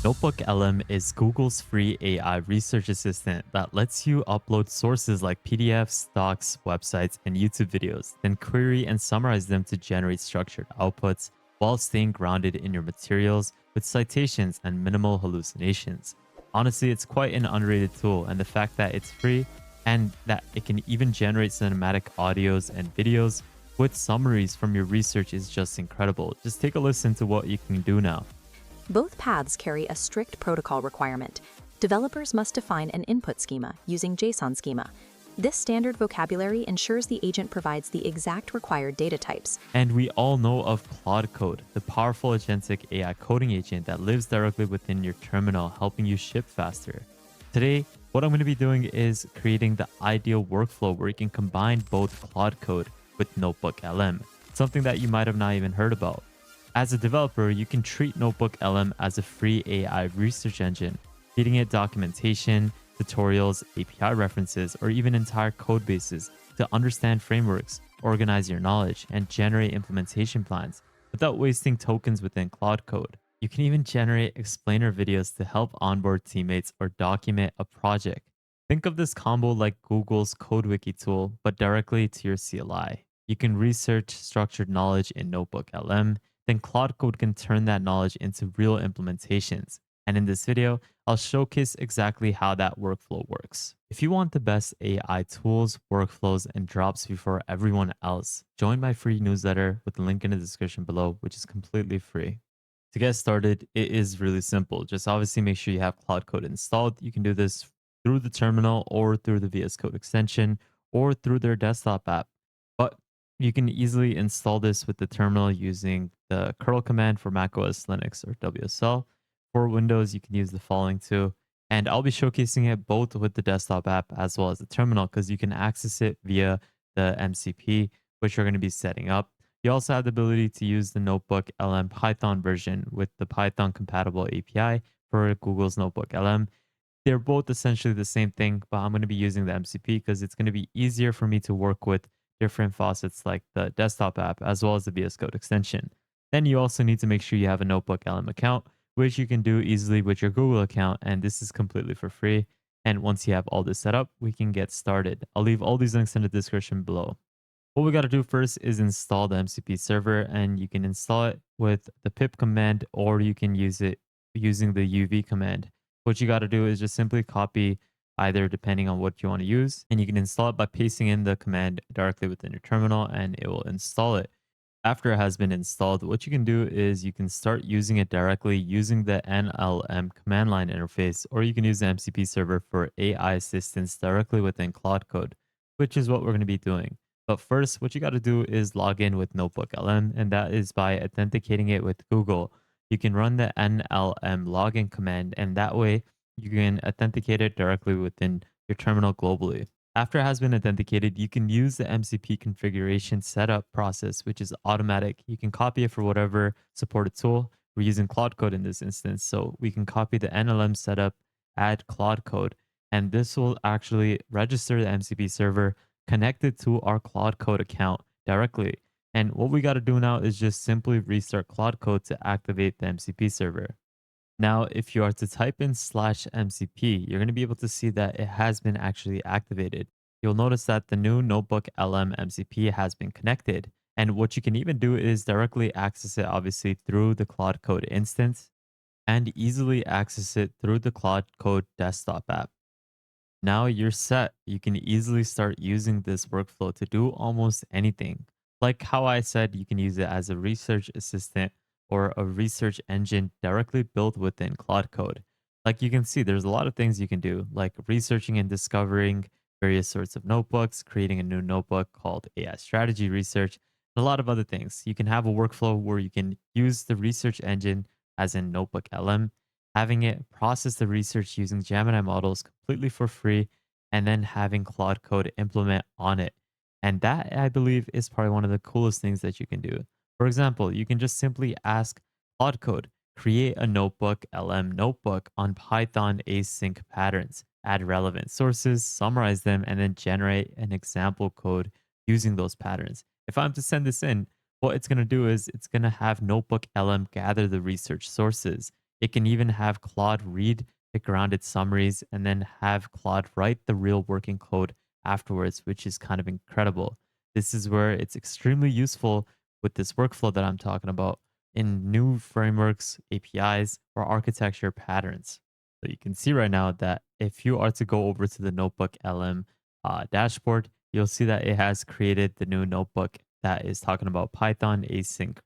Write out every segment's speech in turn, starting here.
NotebookLM is Google's free AI research assistant that lets you upload sources like PDFs, docs, websites, and YouTube videos, then query and summarize them to generate structured outputs while staying grounded in your materials with citations and minimal hallucinations. Honestly, it's quite an underrated tool, and the fact that it's free and that it can even generate cinematic audios and videos with summaries from your research is just incredible. Just take a listen to what you can do now. Both paths carry a strict protocol requirement. Developers must define an input schema using JSON schema. This standard vocabulary ensures the agent provides the exact required data types. And we all know of Claude Code, the powerful agentic AI coding agent that lives directly within your terminal, helping you ship faster. Today, what I'm going to be doing is creating the ideal workflow where you can combine both Claude Code with NotebookLM, something that you might have not even heard about. As a developer, you can treat NotebookLM as a free AI research engine, feeding it documentation, tutorials, API references, or even entire code bases to understand frameworks, organize your knowledge, and generate implementation plans without wasting tokens within Claude Code. You can even generate explainer videos to help onboard teammates or document a project. Think of this combo like Google's CodeWiki tool, but directly to your CLI. You can research structured knowledge in NotebookLM, then Claude Code can turn that knowledge into real implementations. And in this video, I'll showcase exactly how that workflow works. If you want the best AI tools, workflows, and drops before everyone else, join my free newsletter with the link in the description below, which is completely free. To get started, it is really simple. Just obviously make sure you have Claude Code installed. You can do this through the terminal or through the VS Code extension or through their desktop app. But you can easily install this with the terminal using the curl command for macOS, Linux, or WSL. For Windows, you can use the following too. And I'll be showcasing it both with the desktop app as well as the terminal because you can access it via the MCP, which you're going to be setting up. You also have the ability to use the Notebook LM Python version with the Python compatible API for Google's Notebook LM. They're both essentially the same thing, but I'm going to be using the MCP because it's going to be easier for me to work with different faucets like the desktop app as well as the VS Code extension. Then you also need to make sure you have a Notebook LM account, which you can do easily with your Google account, and this is completely for free. And once you have all this set up, we can get started. I'll leave all these links in the description below. What we got to do first is install the MCP server, and you can install it with the pip command or you can use it using the UV command. What you got to do is just simply copy either depending on what you want to use, and you can install it by pasting in the command directly within your terminal and it will install it. After it has been installed, what you can do is you can start using it directly using the NLM command line interface, or you can use the MCP server for AI assistance directly within Claude Code, which is what we're going to be doing. But first, what you got to do is log in with NotebookLM, and that is by authenticating it with Google. You can run the NLM login command, and that way you can authenticate it directly within your terminal globally. After it has been authenticated, you can use the MCP configuration setup process, which is automatic. You can copy it for whatever supported tool. We're using Claude Code in this instance, so we can copy the NLM setup, add Claude Code, and this will actually register the MCP server connected to our Claude Code account directly. And what we got to do now is just simply restart Claude Code to activate the MCP server. Now, if you are to type in /MCP, you're going to be able to see that it has been actually activated. You'll notice that the new Notebook LM MCP has been connected. And what you can even do is directly access it, obviously, through the Claude Code instance and easily access it through the Claude Code desktop app. Now you're set. You can easily start using this workflow to do almost anything. Like how I said, you can use it as a research assistant or a research engine directly built within Claude Code. Like you can see, there's a lot of things you can do, like researching and discovering various sorts of notebooks, creating a new notebook called AI Strategy Research, and a lot of other things. You can have a workflow where you can use the research engine, as in Notebook LM, having it process the research using Gemini models completely for free, and then having Claude Code implement on it. And that, I believe, is probably one of the coolest things that you can do. For example, you can just simply ask Claude Code, create a notebook, LM notebook on Python async patterns, add relevant sources, summarize them, and then generate an example code using those patterns. If I'm to send this in, what it's going to do is it's going to have Notebook LM gather the research sources. It can even have Claude read the grounded summaries and then have Claude write the real working code afterwards, which is kind of incredible. This is where it's extremely useful with this workflow that I'm talking about in new frameworks, APIs, or architecture patterns. So you can see right now that if you are to go over to the Notebook LM dashboard, you'll see that it has created the new notebook that is talking about Python async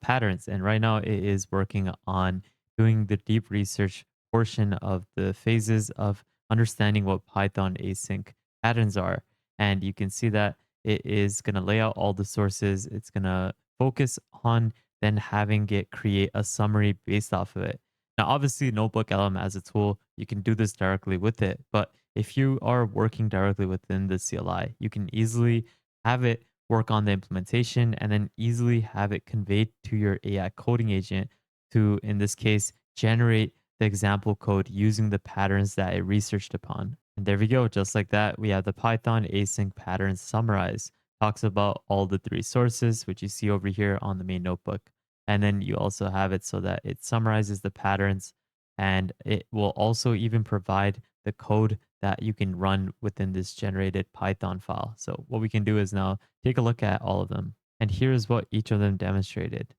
patterns. And right now it is working on doing the deep research portion of the phases of understanding what Python async patterns are. And you can see that it is going to lay out all the sources. It's going to focus on then having it create a summary based off of it. Now, obviously, Notebook LM as a tool, you can do this directly with it. But if you are working directly within the CLI, you can easily have it work on the implementation and then easily have it conveyed to your AI coding agent to, in this case, generate the example code using the patterns that it researched upon. And there we go. Just like that, we have the Python async patterns summarized. Talks about all the three sources, which you see over here on the main notebook. And then you also have it so that it summarizes the patterns and it will also even provide the code that you can run within this generated Python file. So what we can do is now take a look at all of them. And here's what each of them demonstrated.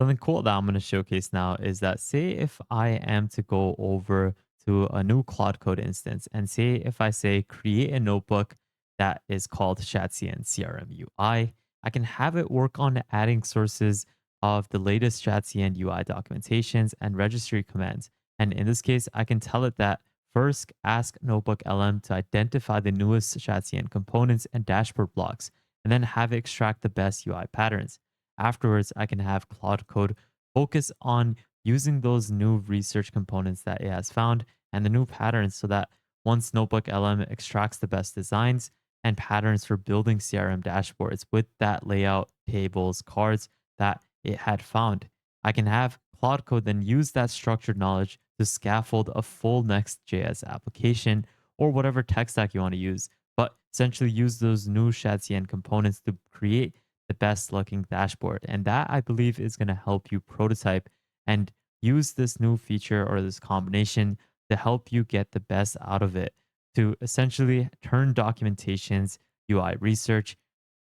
Something cool that I'm going to showcase now is that say if I am to go over to a new Claude Code instance and say if I say create a notebook that is called Shadcn CRM UI, I can have it work on adding sources of the latest Shadcn UI documentations and registry commands. And in this case, I can tell it that first ask Notebook LM to identify the newest Shadcn components and dashboard blocks, and then have it extract the best UI patterns. Afterwards, I can have Claude Code focus on using those new research components that it has found and the new patterns so that once Notebook LM extracts the best designs and patterns for building CRM dashboards with that layout, tables, cards that it had found, I can have Claude Code then use that structured knowledge to scaffold a full Next.js application or whatever tech stack you want to use, but essentially use those new Shadcn components to create the best looking dashboard. And that I believe is going to help you prototype and use this new feature or this combination to help you get the best out of it to essentially turn documentations, UI research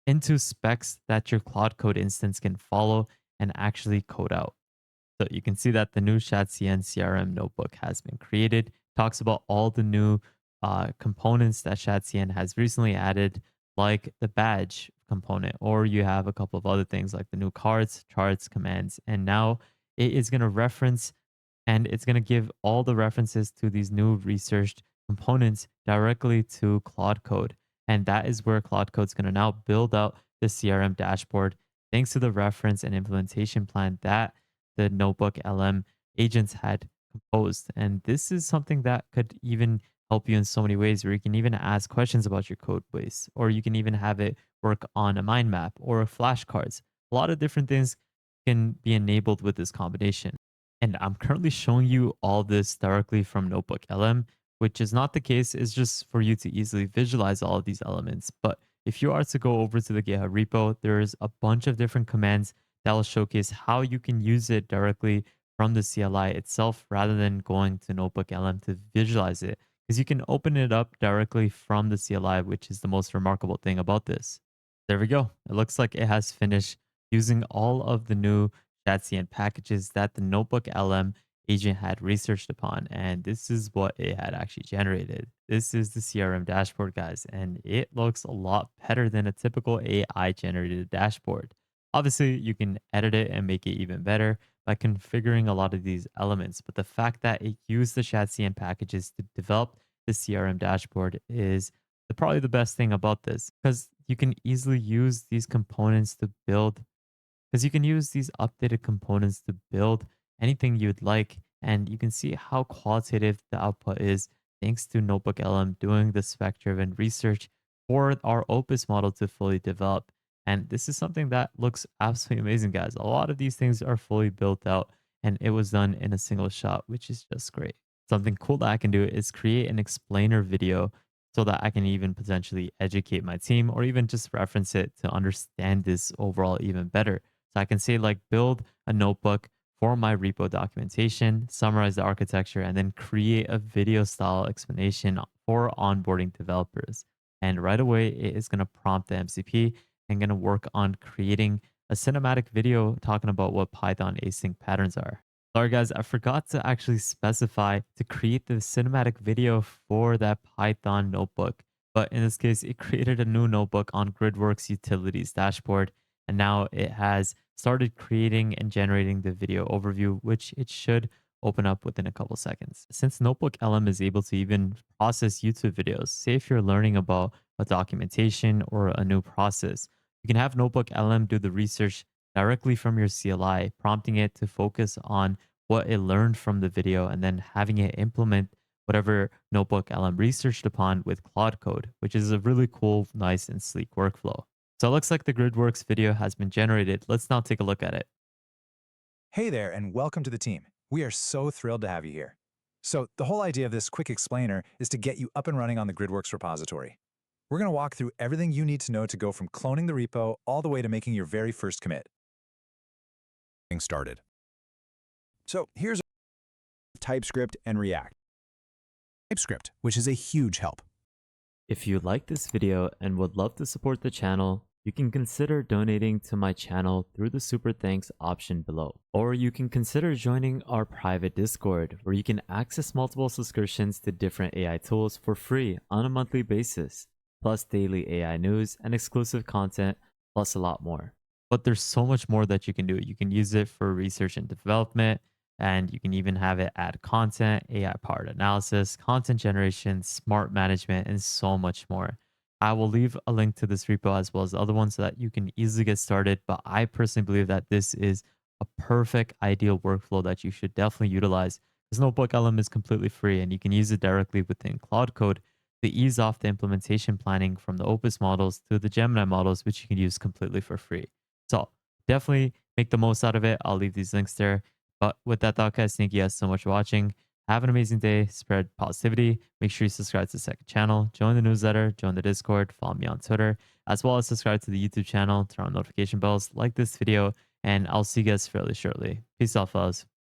into specs that your Claude Code instance can follow and actually code out. So you can see that the new Shadcn CRM notebook has been created. Talks about all the new components that Shadcn has recently added, like the badge component, or you have a couple of other things like the new cards, charts, commands. And now it is going to reference and it's going to give all the references to these new researched components directly to Claude Code. And that is where Claude Code is going to now build out the CRM dashboard thanks to the reference and implementation plan that the Notebook LM agents had composed. And this is something that could even help you in so many ways where you can even ask questions about your code base, or you can even have it work on a mind map or flashcards. A lot of different things can be enabled with this combination. And I'm currently showing you all this directly from Notebook LM, which is not the case. It's just for you to easily visualize all of these elements. But if you are to go over to the GitHub repo, there's a bunch of different commands that will showcase how you can use it directly from the CLI itself rather than going to Notebook LM to visualize it. Because you can open it up directly from the CLI, which is the most remarkable thing about this. There we go. It looks like it has finished using all of the new Shadcn packages that the Notebook LM agent had researched upon. And this is what it had actually generated. This is the CRM dashboard, guys, and it looks a lot better than a typical AI generated dashboard. Obviously, you can edit it and make it even better by configuring a lot of these elements. But the fact that it used the Shadcn packages to develop the CRM dashboard is probably the best thing about this because you can easily use these components to build because you can use these updated components to build anything you'd like. And you can see how qualitative the output is thanks to Notebook LM doing the spec-driven research for our Opus model to fully develop. And this is something that looks absolutely amazing, guys. A lot of these things are fully built out and it was done in a single shot, which is just great. Something cool that I can do is create an explainer video so that I can even potentially educate my team or even just reference it to understand this overall even better. So I can say like build a notebook for my repo documentation, summarize the architecture, and then create a video style explanation for onboarding developers. And right away, it is going to prompt the MCP and going to work on creating a cinematic video talking about what Python async patterns are. Sorry guys, I forgot to actually specify to create the cinematic video for that Python notebook. But in this case, it created a new notebook on GridWorks Utilities dashboard. And now it has started creating and generating the video overview, which it should open up within a couple seconds. Since Notebook LM is able to even process YouTube videos, say if you're learning about a documentation or a new process, you can have Notebook LM do the research directly from your CLI, prompting it to focus on what it learned from the video and then having it implement whatever Notebook LM researched upon with Claude Code, which is a really cool, nice, and sleek workflow. So it looks like the GridWorks video has been generated. Let's now take a look at it. Hey there, and welcome to the team. We are so thrilled to have you here. So the whole idea of this quick explainer is to get you up and running on the GridWorks repository. We're going to walk through everything you need to know to go from cloning the repo all the way to making your very first commit. Getting started. So here's TypeScript and React. TypeScript, which is a huge help. If you like this video and would love to support the channel, you can consider donating to my channel through the super thanks option below. Or you can consider joining our private Discord where you can access multiple subscriptions to different AI tools for free on a monthly basis, plus daily AI news and exclusive content, plus a lot more. But there's so much more that you can do. You can use it for research and development, and you can even have it add content, AI powered analysis, content generation, smart management, and so much more. I will leave a link to this repo as well as the other ones so that you can easily get started. But I personally believe that this is a perfect ideal workflow that you should definitely utilize. This Notebook LM is completely free and you can use it directly within Claude Code to ease off the implementation planning from the Opus models to the Gemini models, which you can use completely for free. So definitely make the most out of it. I'll leave these links there. But with that thought, guys, thank you guys so much for watching. Have an amazing day. Spread positivity. Make sure you subscribe to the second channel. Join the newsletter. Join the Discord. Follow me on Twitter. As well as subscribe to the YouTube channel. Turn on notification bells. Like this video. And I'll see you guys fairly shortly. Peace out, fellas.